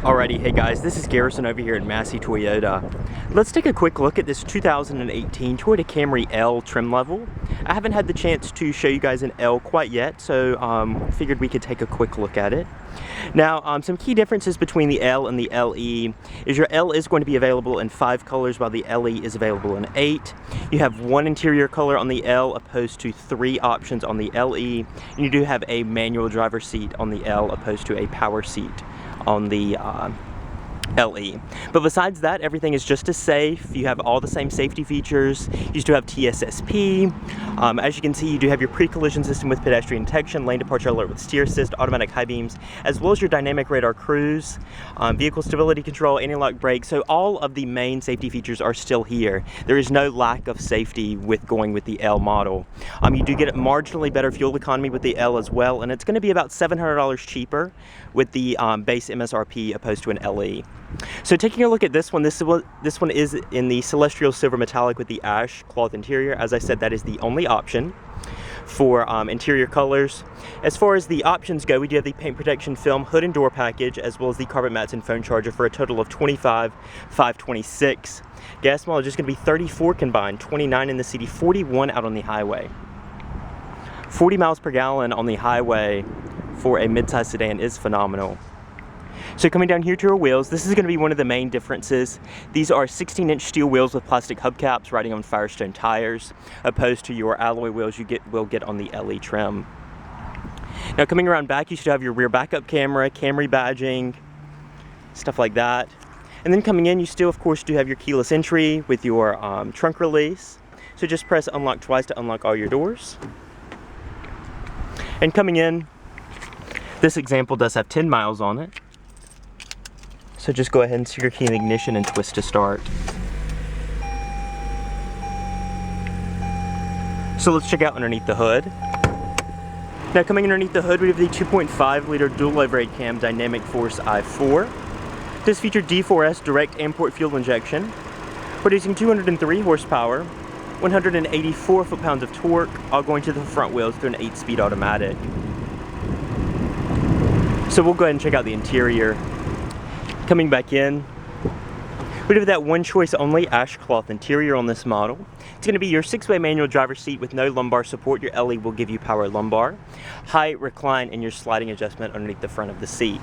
Alrighty, hey guys, this is Garrison over here at Massey Toyota. Let's take a quick look at this 2018 Toyota Camry L trim level. I haven't had the chance to show you guys an L quite yet, so figured we could take a quick look at it. Now, some key differences between the L and the LE is your L is going to be available in 5 colors while the LE is available in 8. You have 1 interior color on the L opposed to 3 options on the LE, and you do have a manual driver seat on the L opposed to a power seat on the LE. But besides that, everything is just as safe. You have all the same safety features. You do have TSSP. As you can see, you do have your pre-collision system with pedestrian detection, lane departure alert with steer assist, automatic high beams, as well as your dynamic radar cruise, vehicle stability control, anti-lock brakes. So all of the main safety features are still here. There is no lack of safety with going with the L model. You do get a marginally better fuel economy with the L as well, and it's going to be about $700 cheaper with the base MSRP opposed to an LE. So taking a look at this one is in the celestial silver metallic with the ash cloth interior. As I said, that is the only option for interior colors. As far as the options go, we do have the paint protection film, hood and door package, as well as the carpet mats and phone charger for a total of $25,526. Gas mileage is going to be 34 combined, 29 in the city, 41 out on the highway. 40 miles per gallon on the highway for a midsize sedan is phenomenal. So coming down here to our wheels, this is going to be one of the main differences. These are 16-inch steel wheels with plastic hubcaps riding on Firestone tires, opposed to your alloy wheels you will get on the LE trim. Now coming around back, you should have your rear backup camera, Camry badging, stuff like that. And then coming in, you still of course do have your keyless entry with your trunk release. So just press unlock twice to unlock all your doors. And coming in, this example does have 10 miles on it. So just go ahead and secure key in the ignition and twist to start. So let's check out underneath the hood. Now coming underneath the hood, we have the 2.5 liter dual overhead cam Dynamic Force i4. This features D4S direct and port fuel injection, producing 203 horsepower, 184 foot-pounds of torque, all going to the front wheels through an 8-speed automatic. So we'll go ahead and check out the interior. Coming back in, we have that one choice only ash cloth interior on this model. It's going to be your 6-way manual driver's seat with no lumbar support. Your LE will give you power lumbar, height, recline, and your sliding adjustment underneath the front of the seat.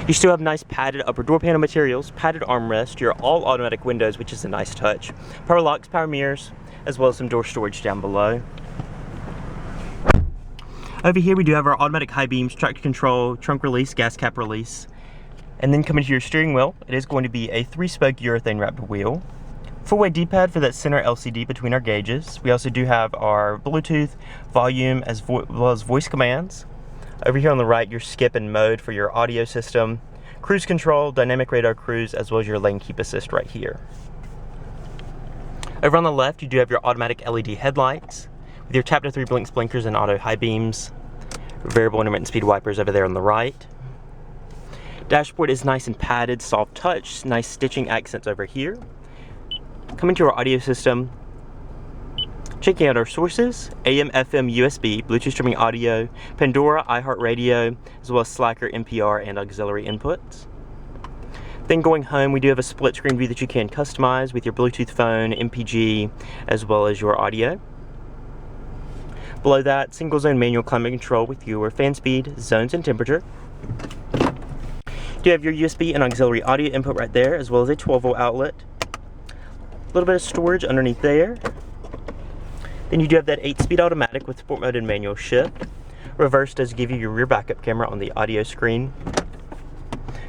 You still have nice padded upper door panel materials, padded armrest, your all automatic windows, which is a nice touch, power locks, power mirrors, as well as some door storage down below. Over here we do have our automatic high beams, traction control, trunk release, gas cap release. And then coming to your steering wheel, it is going to be a 3-spoke urethane wrapped wheel. 4-way D-pad for that center LCD between our gauges. We also do have our Bluetooth, volume, as well as voice commands. Over here on the right, your skip and mode for your audio system. Cruise control, dynamic radar cruise, as well as your lane keep assist right here. Over on the left, you do have your automatic LED headlights with your tap to 3 blinks, blinkers, and auto high beams. Variable intermittent speed wipers over there on the right. Dashboard is nice and padded, soft touch, nice stitching accents over here. Coming to our audio system, checking out our sources, AM, FM, USB, Bluetooth streaming audio, Pandora, iHeartRadio, as well as Slacker, NPR, and auxiliary inputs. Then going home, we do have a split screen view that you can customize with your Bluetooth phone, MPG, as well as your audio. Below that, single zone manual climate control with your fan speed, zones, and temperature. You have your USB and auxiliary audio input right there, as well as a 12-volt outlet. A little bit of storage underneath there. Then you do have that 8-speed automatic with sport mode and manual shift. Reverse does give you your rear backup camera on the audio screen.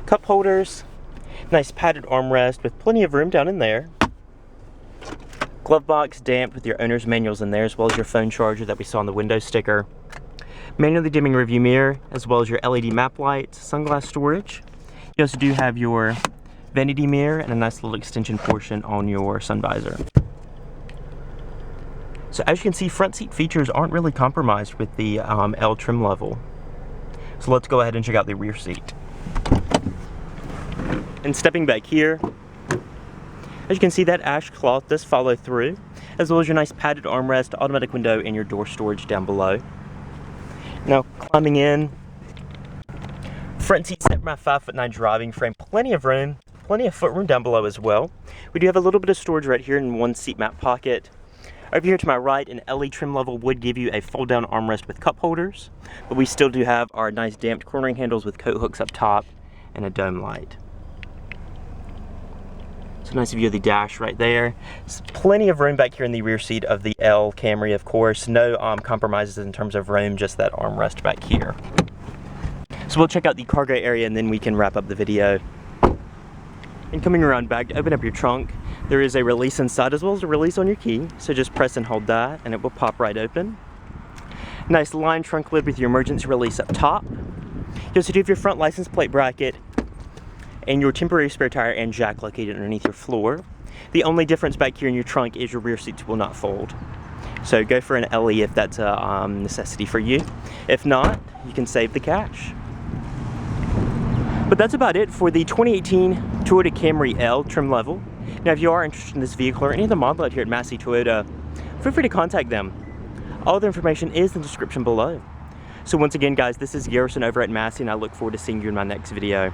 Cup holders, nice padded armrest with plenty of room down in there. Glove box damped with your owner's manuals in there, as well as your phone charger that we saw on the window sticker. Manually dimming rearview mirror, as well as your LED map lights, sunglass storage. You also do have your vanity mirror and a nice little extension portion on your sun visor. So as you can see, front seat features aren't really compromised with the L trim level. So let's go ahead and check out the rear seat. And stepping back here, as you can see, that ash cloth does follow through, as well as your nice padded armrest, automatic window, and your door storage down below. Now climbing in, Front seat set for my 5'9" driving frame. Plenty of room, plenty of footroom down below as well. We do have a little bit of storage right here in one seat mat pocket. Over here to my right, an LE trim level would give you a fold down armrest with cup holders, but we still do have our nice damped cornering handles with coat hooks up top and a dome light. So nice view of the dash right there. There's plenty of room back here in the rear seat of the L Camry, of course. No compromises in terms of room, just that armrest back here. So we'll check out the cargo area and then we can wrap up the video. And coming around back, to open up your trunk, there is a release inside as well as a release on your key. So just press and hold that and it will pop right open. Nice lined trunk lid with your emergency release up top. You also do have your front license plate bracket and your temporary spare tire and jack located underneath your floor. The only difference back here in your trunk is your rear seats will not fold. So go for an LE if that's a necessity for you. If not, you can save the cash. But that's about it for the 2018 Toyota Camry L trim level. Now if you are interested in this vehicle or any of the model out here at Massey Toyota, feel free to contact them. All the information is in the description below. So once again guys, this is Garrison over at Massey and I look forward to seeing you in my next video.